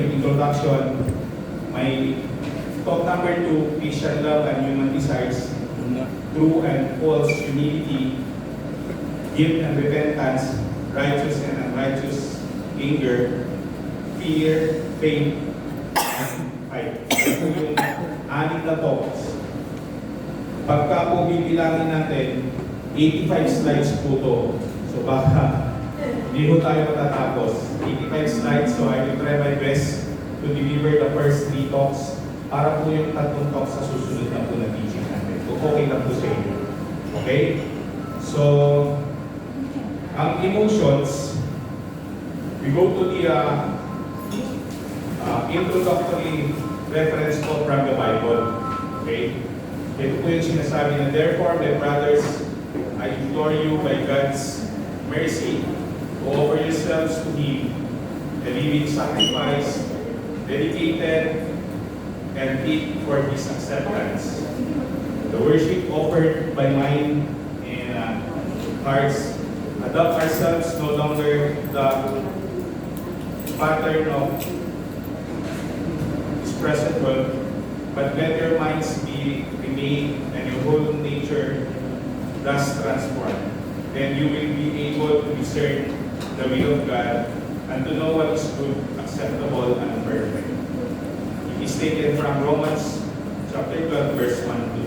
yung introduction. My talk number 2, Christian love and human desires, true and false humility, guilt and repentance, righteous and unrighteous anger, fear, faith, and fight. Ito yung anim na talks. Pagka po bibilangin natin, 85 slides po to. So baka hindi po tayo matatapos. 85 slides, so I will try my best to deliver the first 3 talks para po yung 3 talks sa susunod na po na teaching natin. So okay lang po sa inyo. Okay? So, ang emotions, we go to the introductory reference po from the Bible. Okay? Ito po yung sinasabi na, therefore, my brothers, I implore you by God's mercy to offer yourselves to Him, a living sacrifice, dedicated and fit for His acceptance. The worship offered by mind and hearts, adopt ourselves no longer the pattern of this present world, but let your minds be remade and your whole nature thus transformed. Then you will be able to discern the will of God and to know what is good, acceptable, and perfect. It is taken from Romans chapter 12, verse 1 to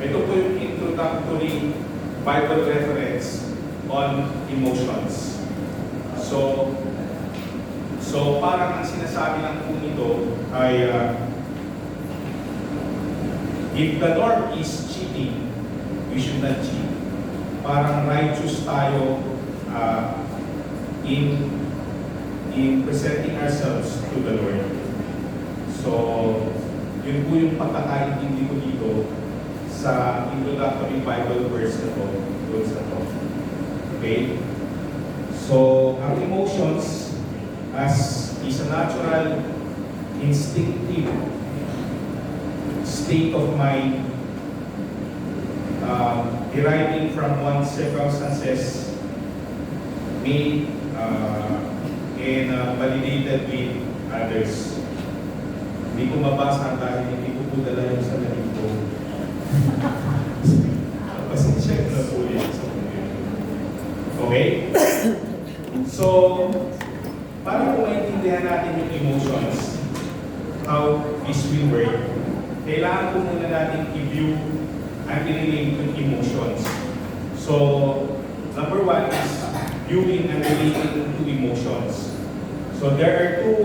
2. Ito po yung introductory Bible reference on emotions. So parang ang sinasabi lang po nito ay if the norm is cheating, we should not cheat. Parang righteous tayo in presenting ourselves to the Lord. So, yun po yung pagkakaintindi ko dito sa introductory Bible verse na to, doon sa to. Okay? So, ang emotions is a natural, instinctive state of mind deriving from one's circumstances made and validated with others. Hindi ko mabasa dahil hindi ko po dala yung salamin ko. Pasensya na po yun sa computer. Okay? So, para kung maintindihan natin yung emotions, how this will work, kailangan po muna natin i-view and relate to emotions. So, number 1 is viewing and relating to emotions. So, there are 2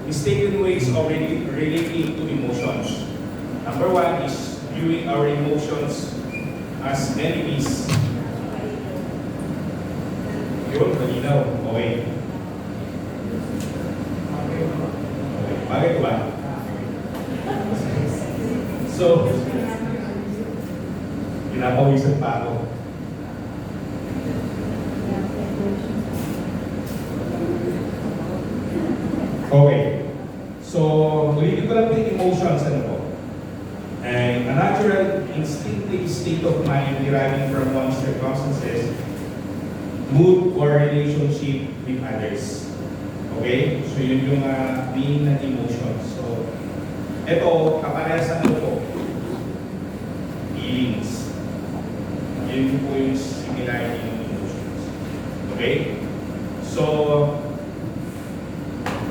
mistaken ways of relating to emotions. Number 1 is viewing our emotions as enemies. Yun, malinaw. Okay. Bakit ba? So, pinapawisan pa ako. Okay. So, ulitin ko lang po yung emotions, ano po? And a natural, instinctive state of mind deriving from one's circumstances, mood, or relationship with others. Okay? So, yun yung meaning ng emotions. So, ito, kaparehas ano po? Feelings. Yun po yung similarity ng emotions. Okay? So,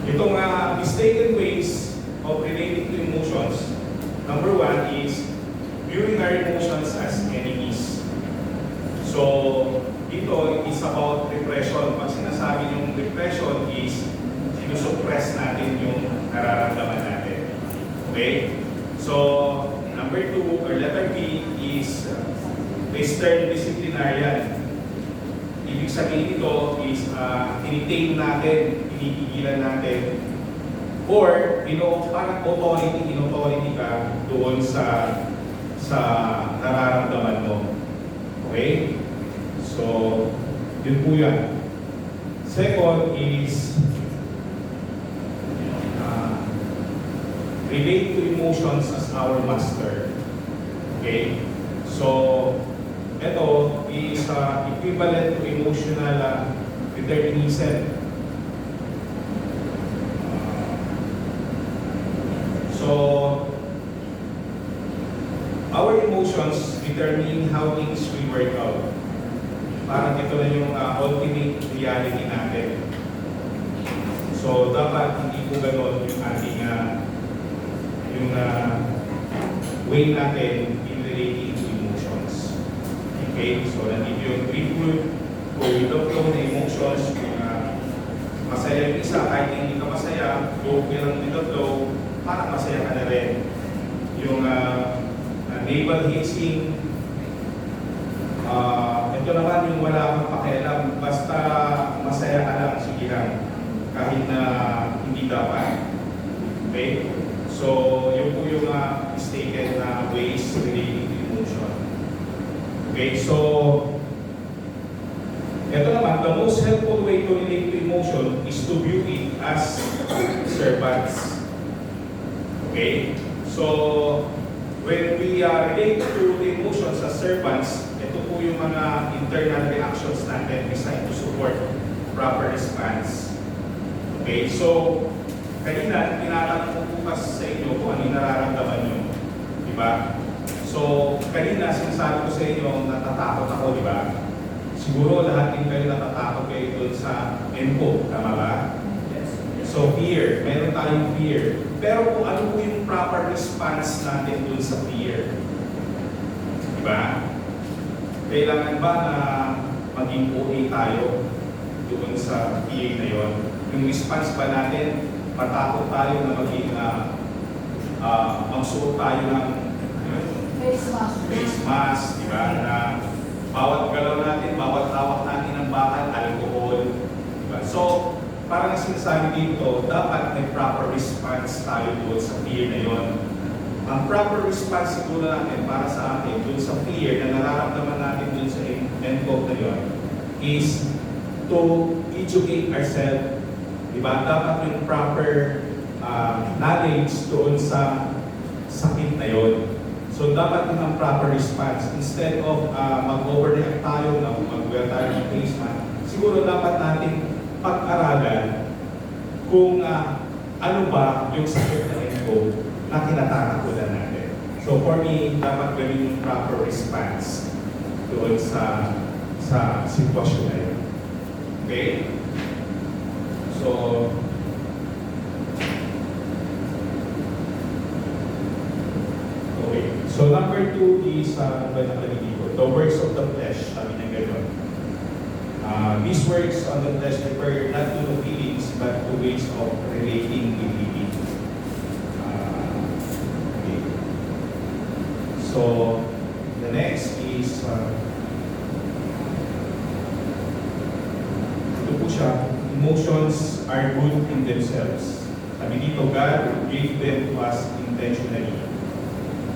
itong mistaken ways of relating to emotions, number 1 is viewing our emotions as enemies. So, dito, it's about repression. Pag sinasabi yung repression is sinusuppress natin yung nararamdaman natin. Okay? So, number 2, or letter B, is Western disciplinarian. Ibig sabihin nito is tinitain natin, tinipigilan natin, or parang in-authority ka doon sa nararamdaman mo. Okay? So, yun po yan. Second is relate to emotions as our master. Okay? So, ito is equivalent to emotional determinism. So, our emotions determine how things will work out. Parang ito na yung ultimate reality natin. So, dapat hindi po gano'n yung ating way natin in relating to emotions. Okay? So, nandito yung grateful, go with the flow na emotions. Masaya yung isa, kahit hindi ka masaya, go lang with the flow, parang masaya ka na rin. Yung navel gazing, ito naman yung wala kang pakialam, basta masaya ka lang, sige lang, kahit na hindi dapat. Okay? So, yun po yung mistaken na ways relating to emotion. Okay, so, ito naman, the most helpful way to relate to emotion is to view it as servants. Okay? So, when we relate to the emotions as servants, ito po yung mga internal reactions natin designed to support proper response. Okay? So, kanina, tinatanong ko po kasi sa inyo kung ano yung nararamdaman nyo. Diba? So, kanina, sinasabi ko sa inyo, natatakot ako, diba? Siguro lahat din kayo natatakot kayo doon sa info, tama ba? Yes. So, fear. Meron tayong fear. Pero kung ano po yung proper response natin doon sa fear? Diba? Kailangan ba na maging OA tayo doon sa fear na yon? Yung response ba natin, matakot tayo na maging magsuot tayo ng face mask, diba? Na bawat galaw natin, bawat hawak natin ng bakal, alcohol. Diba? So, parang sinasabi dito, dapat may proper response tayo doon sa fear na yon. Ang proper response siguro natin para sa atin doon sa fear na nararamdaman natin doon sa end-quote na yon is to educate ourselves. Diba? Dapat yung proper knowledge doon sa sakit na yon. So, dapat yun ang proper response. Instead of mag-overreact tayo na mag-wear tayo ng face mask, siguro dapat natin pag-aralan kung ano ba yung sakit na ito na tinatatakutan natin. So, for me, dapat gawin yung proper response doon sa sitwasyon na yun. Okay? So, so number 2 is, the works of the flesh, sabi niya gano'n. These works on the flesh refer not to the feelings, but to ways of relating with living. Okay. So, the next is, ito po siya, emotions are good in themselves. Sabi dito, God gave them to us intentionally.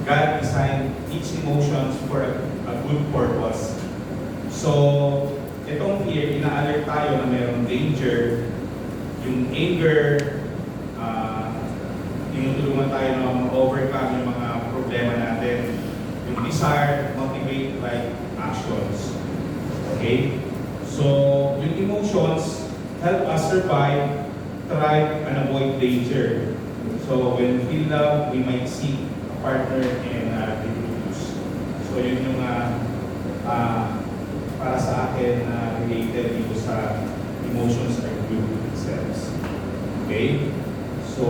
God designed each emotions for a good purpose. So, itong fear, ina-alert tayo na mayroong danger, yung anger, tinutulungan tayo na ma-overcome yung mga problema natin. Yung desire, motivate like actions. Okay? So, yung emotions help us survive, thrive, and avoid danger. So, when we feel love, we might seek partner and reproduce. So yun yung para sa akin related dito sa emotions are good themselves. Okay? So,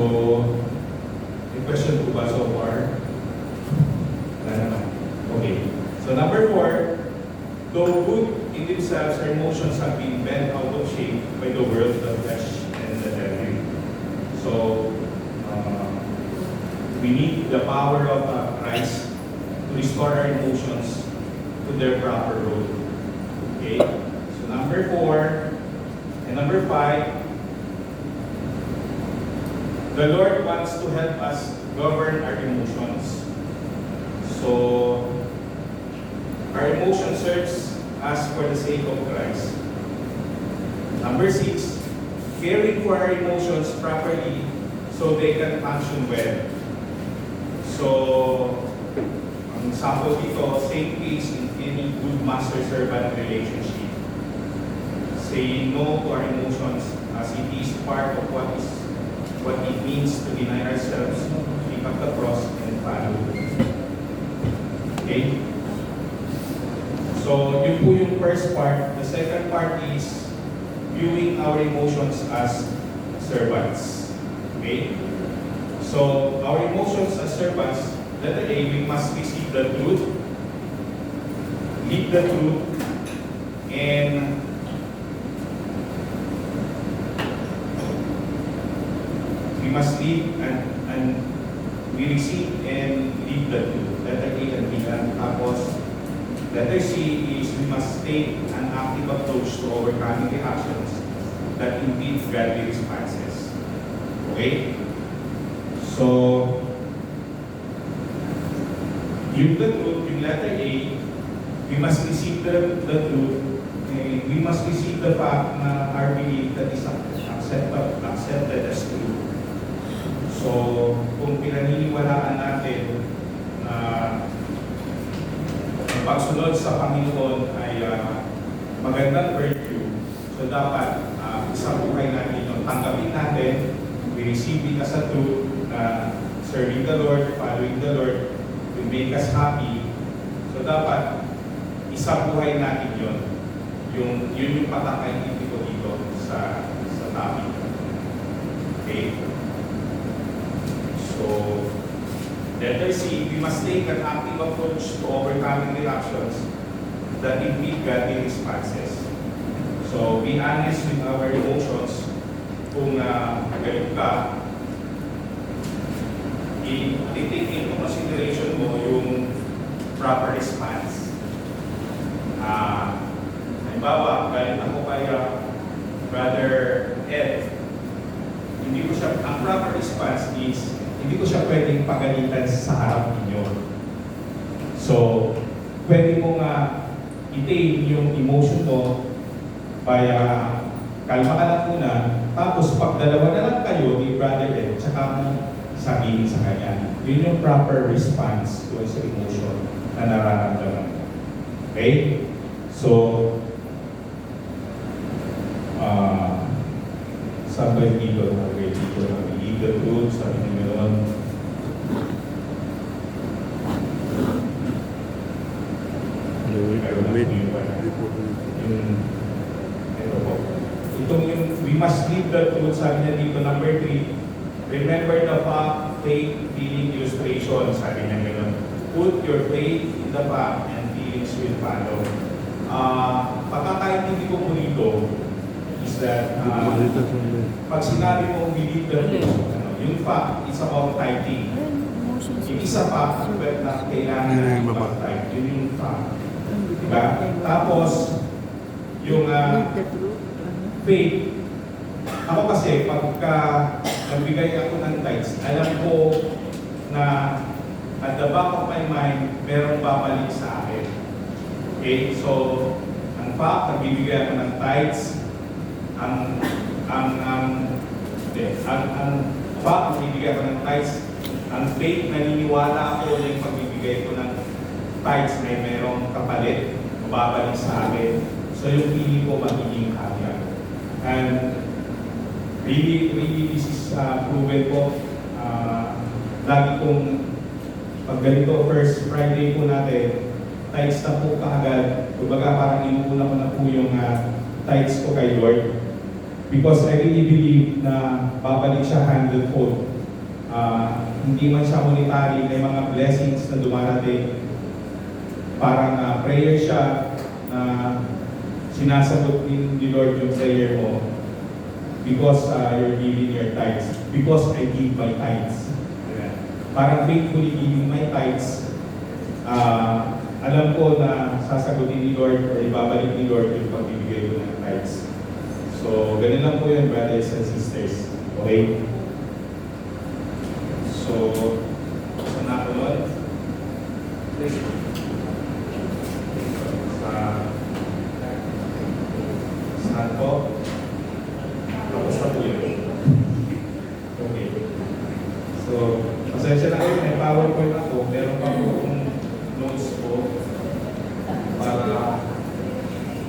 yung question ko ba so far? Wala naman. Okay. So number 4, though good in themselves, our emotions have been bent out of shape by the world, the flesh, and the devil. So, we need the power of Christ to restore our emotions to their proper role. Okay? So number 4 and number 5, the Lord wants to help us govern our emotions. So, our emotion serves us for the sake of Christ. Number 6, caring for our emotions properly so they can function well. So, ang sample dito, same case in any good master-servant relationship. Saying no to our emotions as it is part of what is what it means to deny ourselves, pick up the cross, and follow. Okay? So, yun po yung first part. The second part is viewing our emotions as servants. Okay? So, our emotions as servants, letter A, we must receive the truth, live the truth, and we must live and we receive and live the truth. Letter A and B. Tapos, letter C is we must take an active approach to overcoming reactions that impede godly responses. Okay? So, yung the truth, yung letter A, we must receive the truth, and we must receive the fact na our belief that is accepted as true. So, kung pinaniniwalaan natin na ang pagsunod sa Panginoon ay magandang virtue, so dapat isang buhay natin yung tanggapin natin, we receive it as a truth na serving the Lord, following the Lord, will make us happy. So dapat isang buhay natin yun. Yun yung patakay ko dito sa topic. Okay? So, letter C, we must take an active approach to overcoming reactions that impede godly responses. So, be honest with our emotions. Kung galit ka, i-take into consideration mo yung proper response. Halimbawa, galit ako kay Brother Ed. Hindi ko siya, ang proper response is, hindi ko siya pwedeng pagalitan sa harap ninyo. So, pwede mo nga i-tame yung emotion mo by kalma ka lang muna, tapos pag dalawa na lang kayo ni Brother Ed, tsaka mo sabihin sa kanya. Yun yung proper response to sa emotion na nararamdaman. Okay? So, sabi dito, believe the truth, sabi nyo yun. Itong yung, we must live the truth, sabi niya dito, number 3, remember the fact, faith, feeling, illustration, sabi niya gano'n. Put your faith in the fact and feelings will follow. Pagkakaintindi ko po dito is that pag sinabi mo believe the truth, yung fact, it's about typing. Yung isa pa, na kailangan na mag-type. Yun yung fact. Diba? Tapos, yung faith, ako kasi pagka nagbigay ako ng tithes, alam ko na at the back of my mind, merong babalik sa akin. Okay? So, ang fact, nagbibigay ako ng tithes, ang fact, nagbibigay ako ng tithes, ang faith, naniniwala ako na yung pagbibigay ko ng tithes na merong kapalit, mababalik sa akin. So, yung feeling ko magiging happy. And really, this is proven ko. Lagi kong pag ganito, first Friday po natin, tithes na po kaagad. Kumbaga parang inuuna ko na po yung tithes ko kay Lord. Because I really believe na babalik siya hundredfold. Hindi man siya monetary, may mga blessings na dumarating. Parang prayer siya na sinasagot ni Lord yung prayer mo because you're giving your tithes. Because I give my tithes. Parang faithfully giving my tithes, alam ko na sasagutin ni Lord or ibabalik ni Lord yung pagbibigay ko ng tithes. So, ganun lang po yun, brothers and sisters. Okay? So, saan na po nun? Saan po? Tapos na po yun. Okay. So, pasensya na kayo, may PowerPoint ako, meron pa po yung notes ko para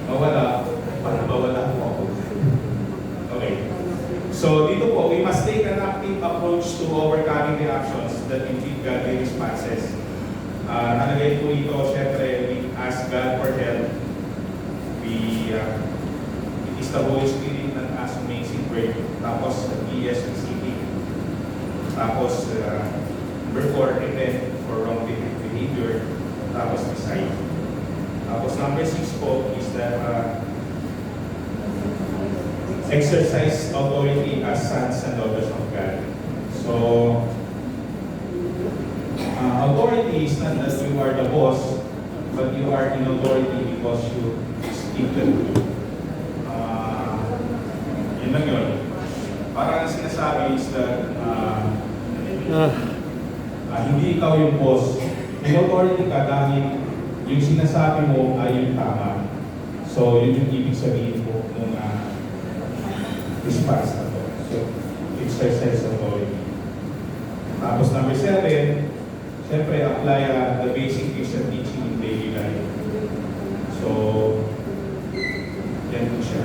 mawala po ako. Okay. So, dito po, we must take an active approach to overcoming the actions that impede godly responses. Nakalagay po ito, syempre, we ask God for help. It is the Holy Spirit that has amazing work. Tapos, ESPCP. Tapos, number 4, repent for wrong behavior. Tapos, decide. Tapos, number 6 po is that exercise authority as sons and daughters of God. So, authority is not that you are the boss, but you are in authority because you speak the truth. Yun lang yun. Parang sinasabi is that hindi ikaw yung boss. May authority ka dahil yung sinasabi mo ay yung tama. So, yun yung ibig sabihin po ng response na to. So, exercise authority. Tapos number 7, siyempre apply the basic Christian teaching in daily life. So, yan po siya.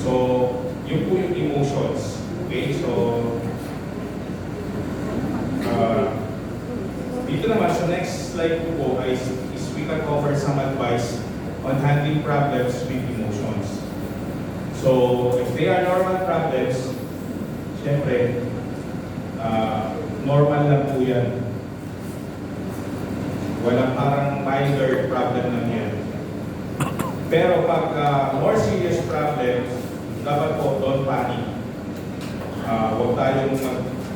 So, yun po yung emotions. Okay, so, dito naman, sa next slide po is we can offer some advice on handling problems with emotions. So, if they are normal problems, syempre, normal lang po yan. Walang parang milder problem lang yan. Pero pag more serious problems, dapat po don't panic. Huwag tayong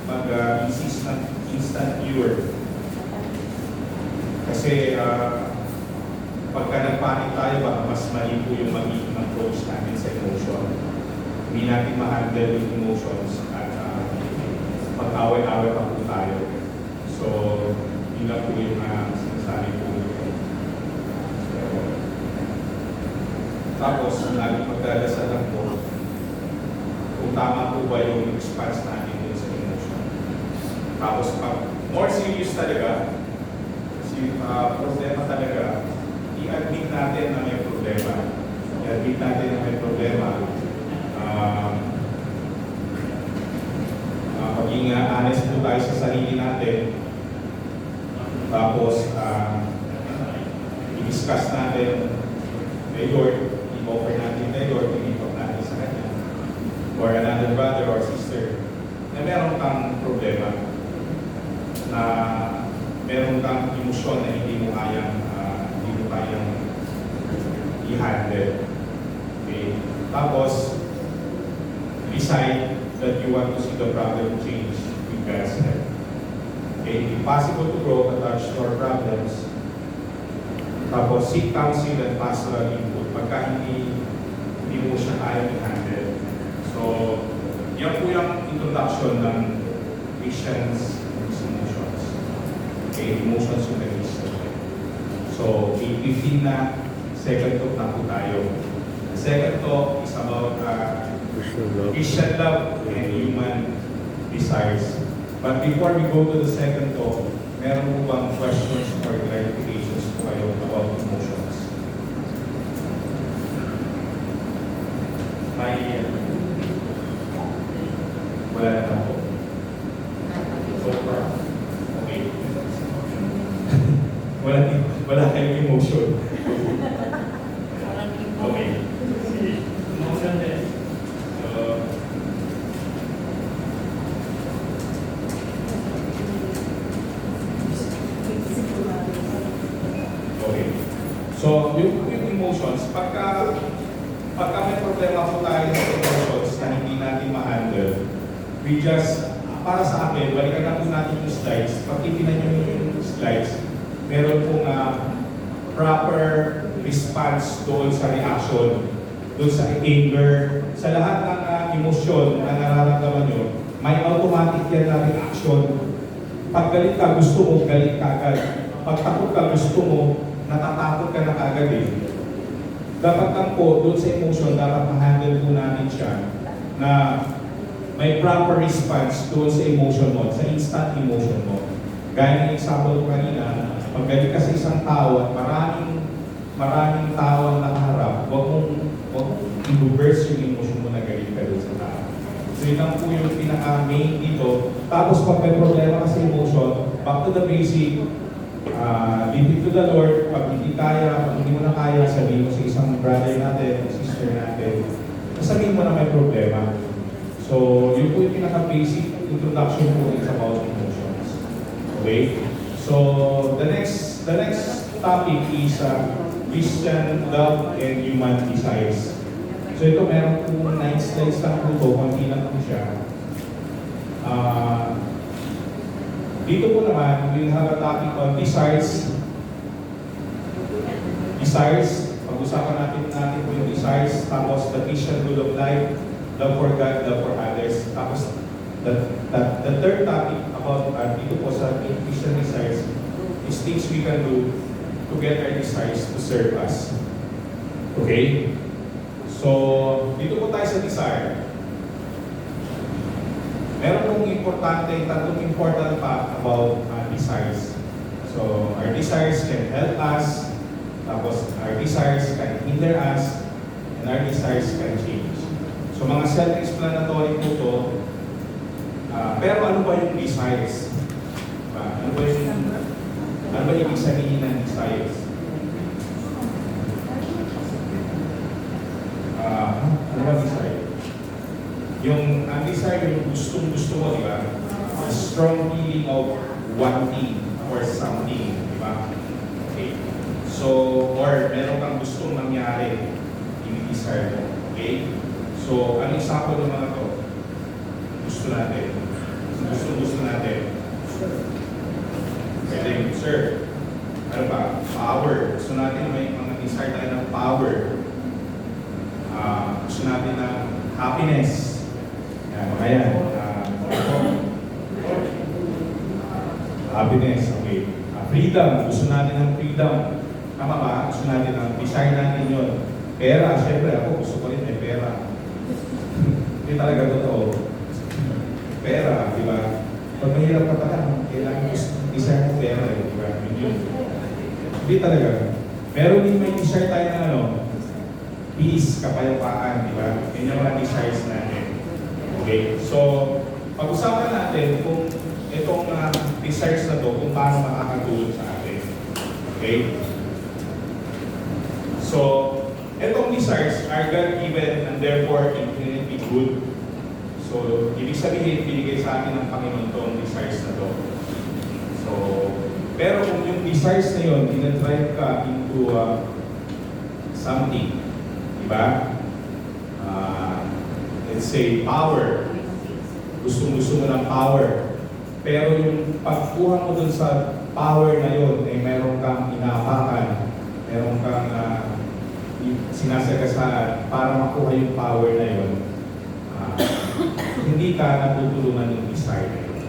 mag-insist ng instant cure. Kasi pagka nag-panic tayo, baka mas mali po yung magiging approach natin sa emotion. Hindi natin ma-handle yung emotions at pag-away-away pa po tayo. So, yun lang po yung sinasabi po. Tapos, lagi magdadasal lang po kung tama po ba yung response natin dun sa emotion. Tapos, pag more serious talaga, problema talaga, i-admit natin na may problema. I-admit natin na may problema. Maging honest po tayo sa sarili natin. Tapos, i-discuss natin kay Lord, i-offer natin kay Lord, i-talk natin sa Kanya. Or another brother or sister na meron kang problema, na meron kang emosyon na hindi mo kayang i-handle. Okay. Tapos, decide that you want to see the problem change with God's help. Okay. If possible to grow, attach to our problems. Tapos, seek counsel and pastoral input pagka hindi mo siya kayang i-handle. So, yan po yung introduction ng Christians emotions. Okay, emotions yung nag-list. So, 8:15 na, second talk na po tayo. The second talk is about Christian love and human desires. But before we go to the second talk, meron po bang questions or clarifications po kayo about emotions? Wala na po. So far. Okay. Wala kayong emotion. Okay. Emotion din. Okay. So, yung emotions, pagka may problema po tayo sa emotions na hindi natin ma-handle, we just, para sa akin, balikan na po natin yung slides. Pag titinan nyo yung slides, meron pong proper response doon sa reaction, doon sa anger, sa lahat ng emosyon na nararamdaman nyo, may automatic yan na reaction. Pag galit ka, gusto mo, galit ka agad. Pag takot ka, gusto mo, natatakot ka na agad eh. Dapat lang po, doon sa emotion, dapat ma-handle po natin siya na may proper response doon sa emotion mo, sa instant emotion mo. Gaya ng example ko kanina, pag galit ka sa isang tao at maraming tao ang nakaharap, huwag mong i-reverse yung emotion mo na galit ka doon sa tao. So yun lang po yung pinaka-main dito. Tapos pag may problema kasi emotion, back to the basic, leave it to the Lord. Pag hindi kaya, pag hindi mo na kaya, sabihin mo sa isang brother natin, sister natin, sabihin mo na may problema. So yun po yung pinaka-basic introduction po is about emotions. Okay? So the next topic is Christian love and human desires. So ito meron po 9 slides lang po ito, konti lang po siya. Dito po naman, we'll have a topic on desires. Desires, pag-usapan natin po yung desires, tapos the Christian rule of life, love for God, love for others. Tapos the third topic about dito po sa Christian desires is things we can do to get our desires to serve us. Okay? So, dito po tayo sa desire. Meron pong tatlong important fact about desires. So, our desires can help us, tapos our desires can hinder us, and our desires can change. So, mga self-explanatory po ito. Pero ano ba yung desires? Ano ba ibig sabihin ng desires? Ano ba desire? Yung desire, yung gustong-gusto mo, di ba? A strong feeling of wanting or something, di ba? Okay. So, or meron kang gustong mangyari, yung desire mo. Okay? So, ano example ng mga to? Gusto natin. Gusto natin. Pwede, sir. Ano ba? Power. Gusto natin may mga desire tayo ng power. Gusto natin ng happiness. Yan, mga yan. Happiness, okay. Freedom. Gusto natin ng freedom. Tama ba? Gusto natin ng desire natin yun. Pera. Siyempre ako gusto ko rin may pera. Hindi talaga totoo. Pera, di ba? Pag mahirap ka pala, kailangan desire mo pera, di ba? Yun. Hindi talaga. Meron din may desire tayo ng ano, peace, kapayapaan, di ba? Yan yung mga desires natin. Okay? So, pag-usapan natin kung itong desires na to, kung paano makakatulong sa atin. Okay? So, itong desires are God-given and therefore infinitely good. So, ibig sabihin, binigay sa atin ng Panginoon itong desires na to. So, pero kung yung desires na yun, dinadrive ka into something, diba? Let's say, power. Gusto mo ng power. Pero yung pagkuha mo dun sa power na yun, eh meron kang inaapakan, meron kang sinasagasaan para makuha yung power na yun. Hindi ka natutulungan yung desire na yun.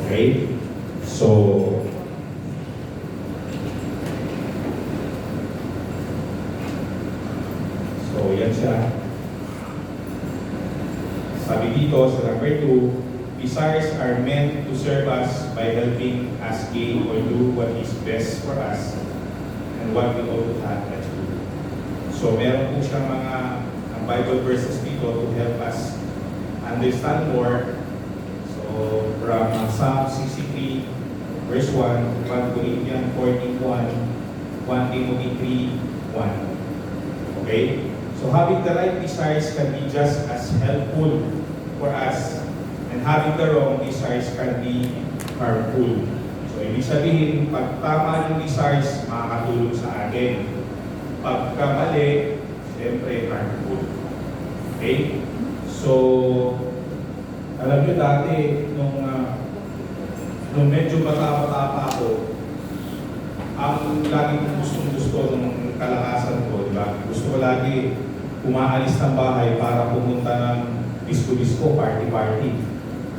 Okay? So, yan siya. Sabi dito sa number 2, desires are meant to serve us by helping us gain or do what is best for us and what we ought to have to do. So meron po siyang mga Bible verses dito to help us understand more. So from Psalm 63 verse 1, 1 Corinthians 14:1, 1 Timothy 3:1. Okay? So having the right desires can be just as helpful for us, and having the wrong desires can be harmful. So ibig sabihin, pag tama yung desires, makakatulong sa atin. Pagka mali, siyempre harmful. Okay? So, alam nyo dati, nung medyo bata-bata pa ako, ang lagi kong gustong-gusto ng kalakasan ko, di ba? Gusto ko lagi umaalis ng bahay para pumunta ng disco-disco, party-party.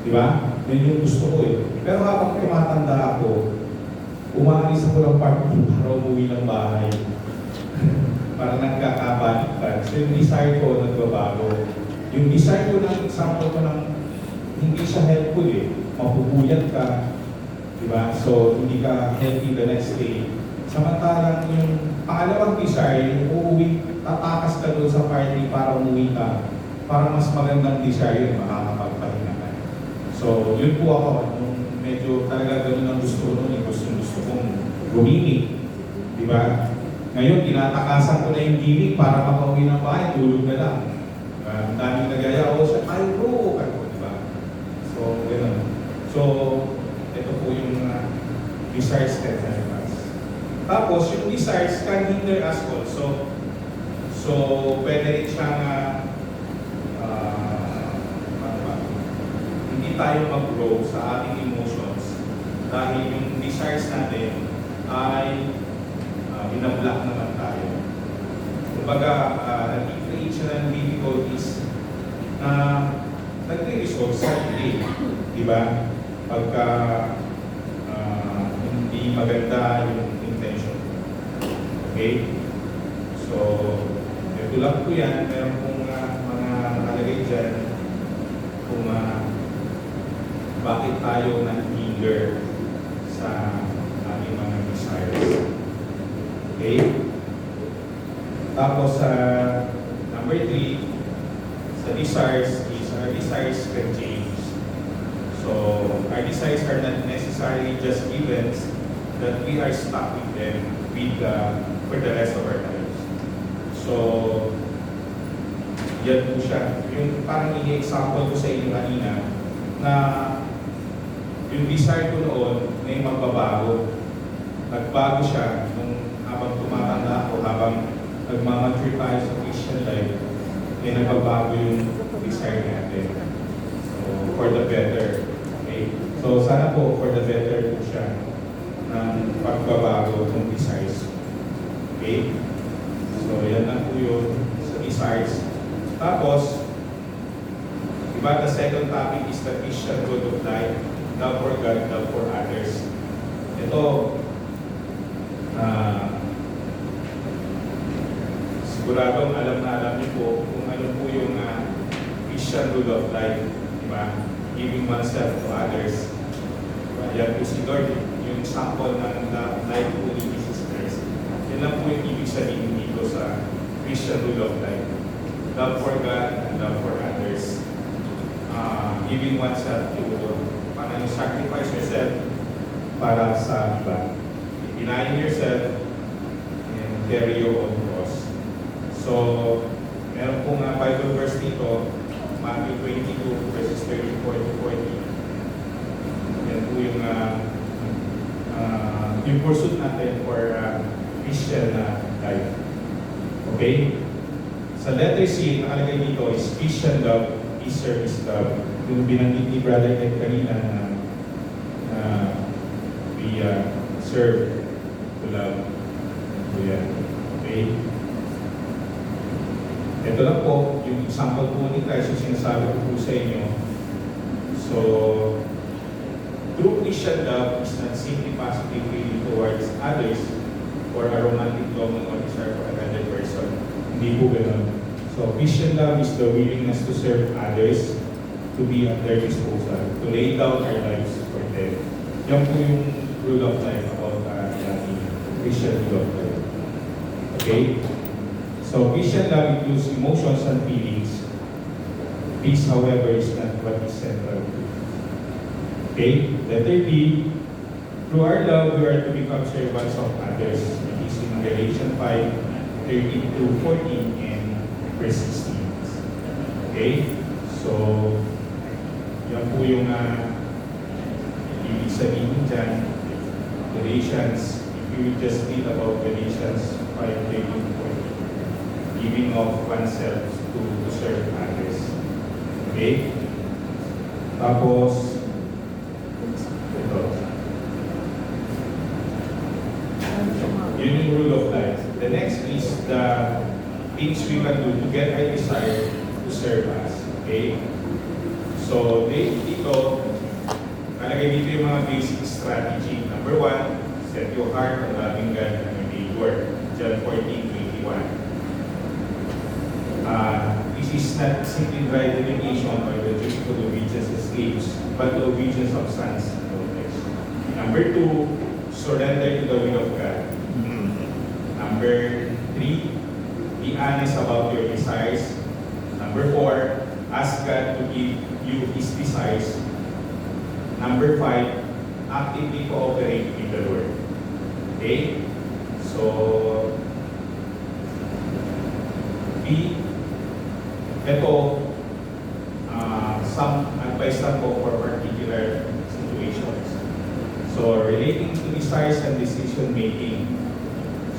Di ba? Yun yung gusto ko eh. Pero habang tumatanda ako, umaalis ako ng party para umuwi ng bahay. Parang nagkakabaliktad. So yung desire ko nagbabago. Yung desire ko ng example ko ng hindi siya helpful eh. Mapupuyat ka. Diba? So hindi ka healthy the next day. Samantalang yung pangalawang desire, yung uuwi, tatakas ka doon sa party para umuwi ka. para mas magandang desire makakapagpahinga ka. So, yun po ako, nung medyo talaga ganun ang gusto ko noon, gusto kong gumimik. Di ba? Ngayon, tinatakasan ko na yung gimmick para makauwi ng bahay, tulog na lang. Ang daming nagaya ako sa ay bro, di ba? So, gano'n. So, ito po yung desires can help us. Tapos, yung desires can hinder us also. So, pwede rin siyang hindi tayo mag-grow sa ating emotions dahil yung desires natin ay binablock naman tayo. Kumbaga, nag-create siya ng difficulties na nagre-resolve sa delay. Di ba? Pagka hindi maganda yung intention. Okay? So, ito lang po yan. Meron pong mga nakalagay dyan kung bakit tayo nag-eager sa ating mga desires. Okay? Tapos, number 3, sa desires is our desires can change. So, our desires are not necessarily just events that we are stuck with them for the rest of our lives. So, yan po siya. Yung parang i-example ko sa inyo kanina na yung desire ko noon may magbabago. Nagbago siya nung habang tumatanda ako, habang nagmamature tayo sa Christian life, may nagbabago yung desire natin. So, for the better. Okay? So, sana po for the better po siya ng pagbabago ng desires. Okay? So, yan lang po yun sa desires. Tapos, diba, the second topic is the Christian good of life, love for God, love for others. Ito, siguradong alam na alam niyo po kung ano po yung Christian rule of life, diba? Giving oneself to others. Diba? Yan po si Lord, yung sample ng life po ni Jesus Christ. Yan lang po yung ibig sabihin dito sa Christian rule of life. Love for God and love for others. Giving oneself to, parang sacrifice yourself para sa iba. Denying yourself and carry your own cross. So, meron pong Bible verse dito, Matthew 22, verses 34 to 40. Yan po yung pursuit natin for Christian life. Okay? Sa letter C, nakalagay dito is Christian love is service love. Yung binanggit ni Brother Ed kanina na we serve to love. So yan. Okay? Ito lang po, yung example po ni Christ yung sinasabi ko po sa inyo. So, true Christian love is not simply positive feeling towards others or a romantic longing or desire for another person. Hindi po ganun. So, Christian love is the willingness to serve others, to be at their disposal, to lay down our lives for them. Yan po yung rule of life about Christian rule of life. Okay? So, Christian love includes emotions and feelings. Peace, however, is not what is central. Okay? Letter B, through our love, we are to become servants of others. It is in Galatians 5:13 to 14 and verse 16. Okay? So, yan po yung ibig sabihin dyan. Galatians, if you just read about Galatians 5:13 to 14. Giving of oneself to serve others. Okay? Tapos, ito. Yun yung rule of life. The next is the things we can do to get our desire to serve us. Okay? So, dito, kalagay dito yung mga basic strategy. Number 1, set your heart on loving God and your neighbor. John 14:21. This is not simply dry dedication or the dutiful obedience as slaves, but the obedience of sons and daughters. Number 2, surrender to the will of God. Number 3, be honest about your desires. Number 4, ask God to give you His desires. Number 5, actively cooperate with the Lord. Okay? So, ito, some advice lang po for particular situations. So, relating to desires and decision making.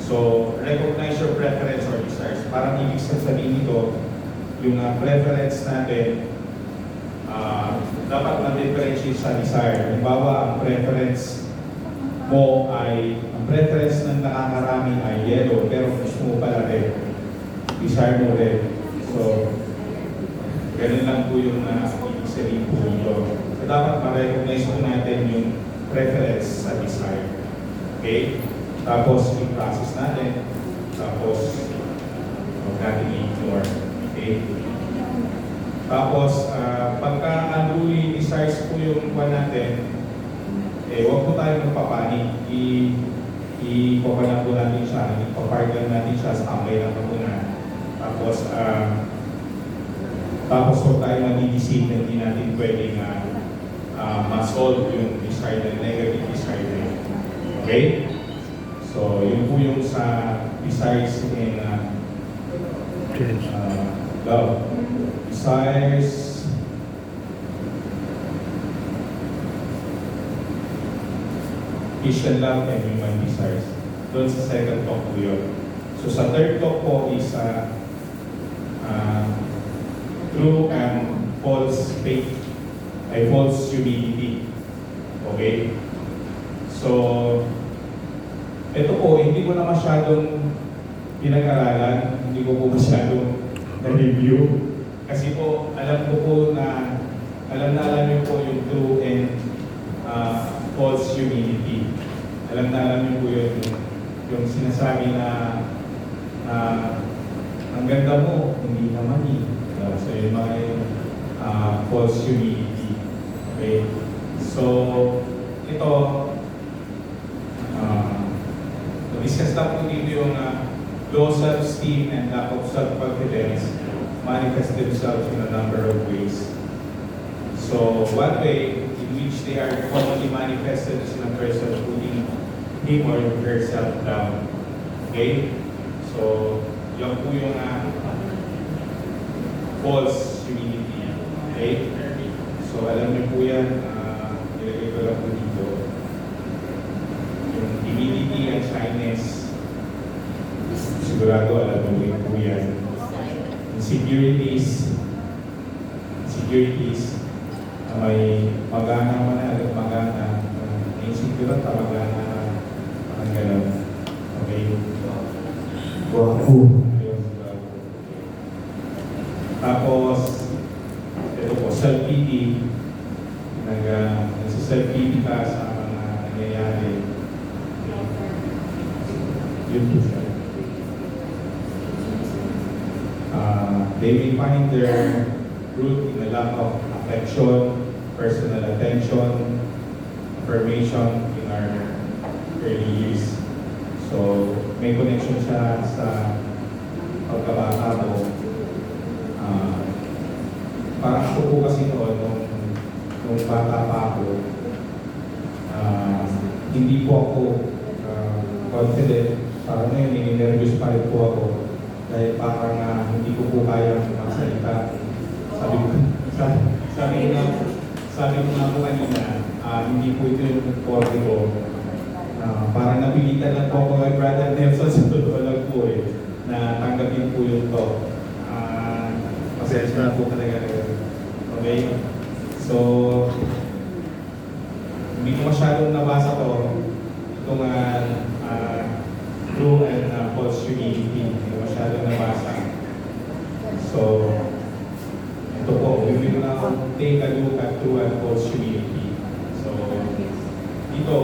So, recognize your preference or desires. Parang ibig sabihin nito, yung preference natin, dapat ma-differentiate sa desire. Halimbawa, ang preference mo ay, ang preference ng nakakarami ay yellow, pero gusto mo pala red. Desire mo red. So, ganun lang po yung ibig sabihin po nito. So, dapat ma-recognize po natin yung preference sa desire. Okay? Tapos, yung process natin. Tapos, huwag natin i-ignore. Okay? Tapos, pagka unruly desires po yung kuha natin, huwag po tayo magpapanik. I-cover po natin siya. I-park lang natin siya. Tambay lang po muna. Tapos huwag tayo mag-i-deceive na hindi natin pwedeng ma-solve yung desire na negative desire na yun. Okay? So, yun po yung sa desires in love. Desires, Christian love, and human desires. Doon sa second talk po yun. So sa third talk po is true and false faith, ay false humility. Okay? So, ito po, hindi ko na masyadong pinag-aralan, hindi ko po masyadong na-review. Kasi po, alam ko po na, alam niyo po yung true and false humility. Alam niyo po yung sinasabi na ang ganda mo, hindi naman eh. So yung mga false humility. Okay? So, ito, discuss lang po dito yung low self-esteem and lack of self-confidence manifest themselves in a number of ways. So, one way in which they are commonly manifested is in a person putting him or herself down. Okay? So, yan po yung false humility. Okay? So, alam niyo po yan, nilagay ko lang po dito. Yung timidity and shyness, sigurado alam niyo po yan. Insecurities, may magana man na, magana, insecure at magana, ang gano'n. Okay? Wow. Tapos, ito po, self-pity. Nagsa-self-pity ka sa mga nangyayari. Yun po siya. They may find their root in a lack of affection, personal attention, affirmation in our early years. So, may connection siya sa pagkabata mo. Parang ako po kasi noon, nung bata pa ako, hindi po ako confident. Parang ngayon, nervous pa rin po ako. Dahil parang hindi ko po kaya magsalita. Sabi ko nga po kanina, hindi po ito yung forte ko. Parang napilitan lang po ako kay Brother Nelson sa totoo lang po na tanggapin po yung talk. Pasensya na po talaga. Okay? So, hindi ko masyadong nabasa to. Itong true and false humility. Hindi ko masyadong nabasa. So, ito po, we will now take a look at true and false humility. So, dito,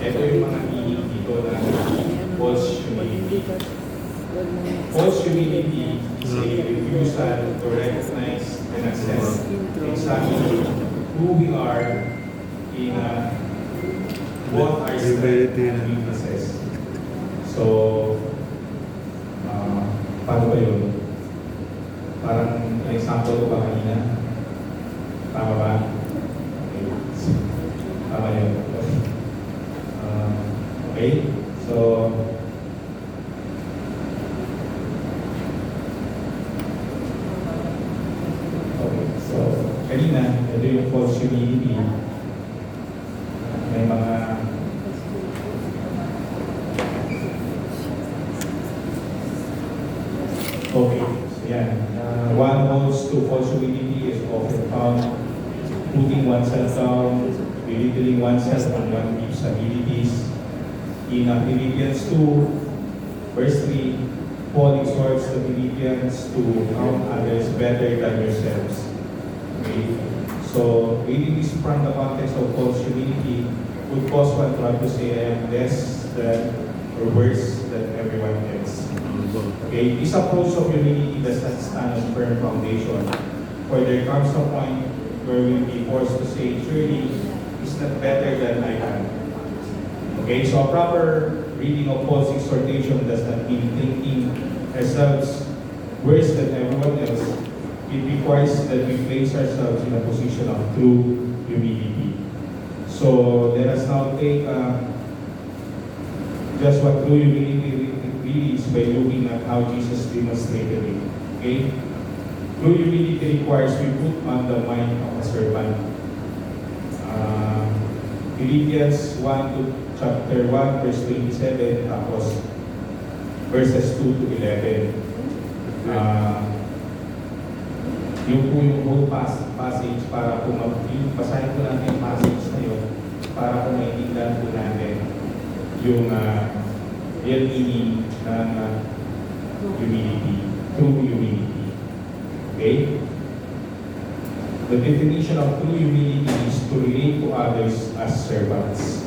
ito yung mga meaning dito na false humility. False humility is a refusal to recognize and assess exactly who we are in both our strengths and weaknesses. So, paano ba yun? Parang example ko ba kanina? Tama ba? Okay. Tama yun. Okay. So, kanina, ito yung false humility. May mga okay, so yan. One holds to false humility is often found putting oneself down, belittling oneself on one's abilities. In Philippians 2, verse 3, Paul exhorts the Philippians to count others better than yourselves. Okay. So, reading this from the context of false humility would cause one to have to say, I am less than or worse than everyone else. Okay, this approach of humility does not stand on firm foundation, for there comes a point where we'll be forced to say, surely, it's not better than I am. Okay, so a proper reading of Paul's exhortation does not mean thinking ourselves worse than everyone else. It requires that we place ourselves in a position of true humility. So let us now take just what true humility really is by looking at how Jesus demonstrated it. Okay? True humility requires we put on the mind of a servant. Philippians 1 chapter 1 verse 27 tapos verses 2 to 11. Yung po yung whole passage para po yung basahin po natin yung passage na yun para po maintindihan po natin yung real meaning ng humility, true humility. Okay? The definition of true humility is to relate to others as servants.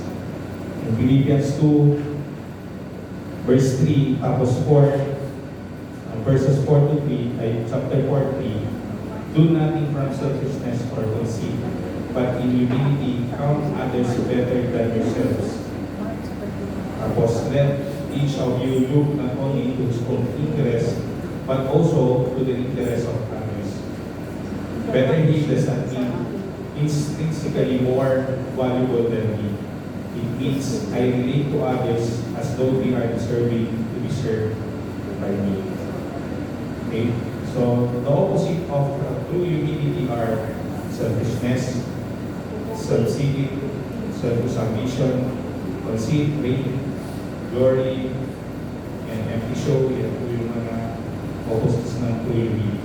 In Philippians 2, verse 3, tapos 4, verses 4 to 3, chapter 4, 3, do nothing from selfishness or conceit, but in humility count others better than yourselves. Tapos let each of you look not only to his own interest, but also to the interest of others. Better he does not mean intrinsically more valuable than me. It means I relate to others as though they are deserving to be served by me. Okay? So, the opposite of true humility are selfishness, self-seeking, selfish ambition, conceit, vain, glory, and empty show. Yan po yung mga opposites ng true humility.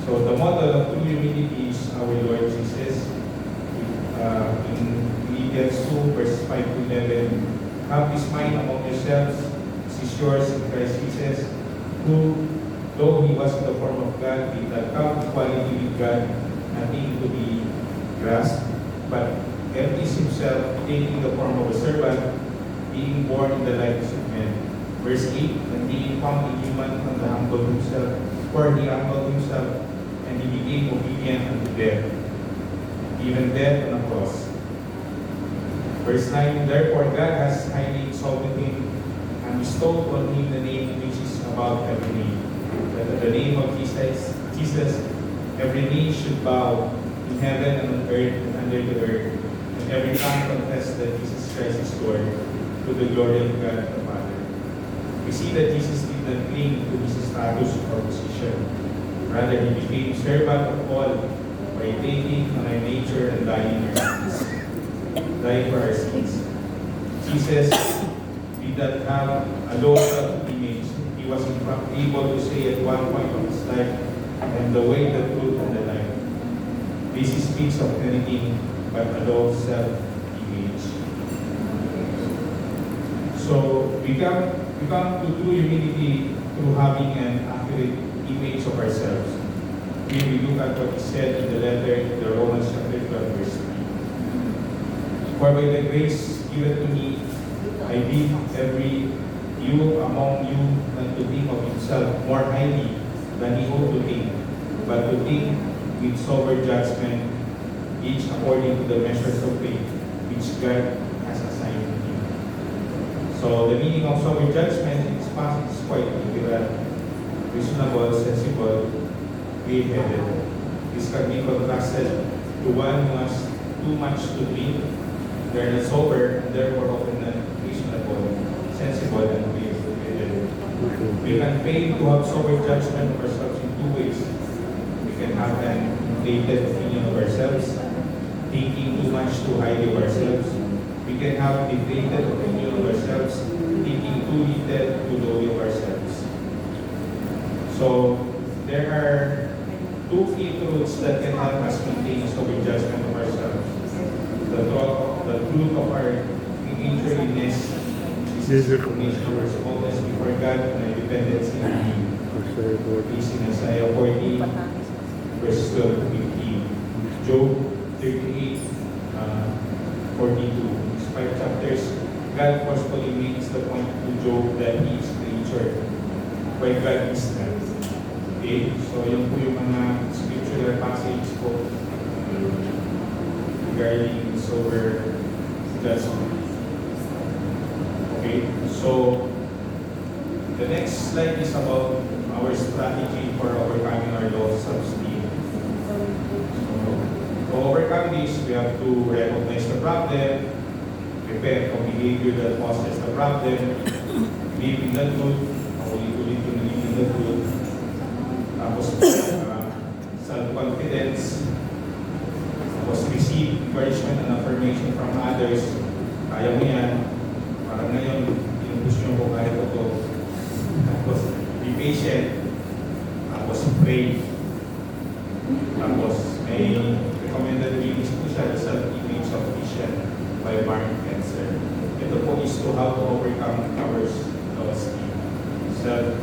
So, the model of true humility is our Lord Jesus. In Philippians 2, verse 5 to 11, have this mind among yourselves, this is yours in Christ Jesus, who, though he was in the form of God, did not count equality with God nothing to be grasped, but empties himself, taking the form of a servant, being born in the likeness of men. Verse 8, and being found in human from the humble himself, for he humbled himself, and he became obedient unto death, even death on a cross. Verse 9, therefore God has highly exalted him, and bestowed on him the name which is above every name, that at the name of Jesus, every knee should bow in heaven and on earth and under the earth, and every tongue confess that Jesus Christ is Lord, to the glory of God the Father. We see that Jesus did not cling to his status or position. Rather, he became servant of all by taking on our nature and dying for our sins. Jesus did not have a low self-image. He was in fact able to say at one point of his life, "And the way, the truth, and the life." This speaks of anything but a low self-image. So we come to true humility through having an accurate image of ourselves. Here we look at what is said in the letter in the Romans chapter 12, verse 3. For by the grace given to me, I bid every you among you not to think of himself more highly than he ought to think, but to think with sober judgment, each according to the measures of faith which God has assigned to him. So the meaning of sober judgment in this passage is quite literal, reasonable, sensible, clear-headed. This can be contrasted to one who has too much to drink. They are not sober, and therefore often not reasonable, sensible, and clear-headed. We can fail to have sober judgment of ourselves in two ways. We can have an inflated opinion of ourselves, thinking too much too highly of ourselves. We can have deflated opinion of ourselves, thinking too little too lowly of ourselves. So there are two key truths that can help us maintain a sober judgment of ourselves. The truth of our injuriness is the recognition of our smallness before God and our dependency on Him. Please in Isaiah 40, verse 12 to 15. Job 38, 42. These 5 chapters, God forcefully makes the point to Job that he is creature, while God is not. Okay? So yun po yung mga scriptural passage po regarding sober judgment. Okay? So the next slide is about our strategy for overcoming our low self-esteem. So, to overcome this, we have to recognize the problem, prepare for behavior that causes the problem, live in the truth, ulit-ulit yung live in the truth, tapos self-confidence, tapos receive encouragement and affirmation from others. Kaya mo yan, parang ngayon, pinupush nyo ko kaya ko to. Tapos be patient, tapos pray, tapos may recommended readings po siya, the self-image of vision by Mark Cancer. Ito po is to how to overcome our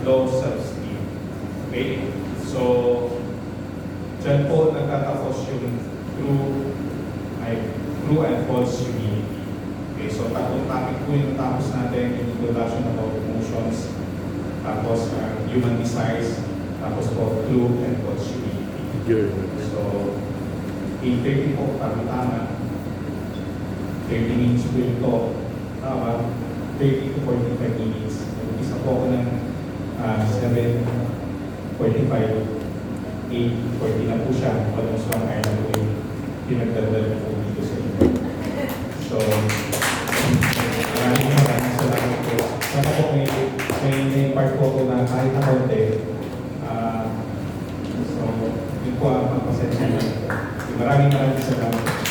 low self-esteem. Okay? So, dyan po nagtatapos yung true and false humility. Okay, so tatlong topic po yung natapos natin, yung introduction about emotions, tapos human desires, tapos po true and false humility. So, in 30 po, tama-tama, 30 minutes po yung talk, tama, 30 to 45 minutes. Isa po ako ng 7:45, 8:40 na po siya, almost 1 hour na po yung pinagdadala po dito sa inyo. So, maraming salamat po. Sana po may part po ako na kahit na konti. So, yun po ang pasensya natin. Maraming salamat.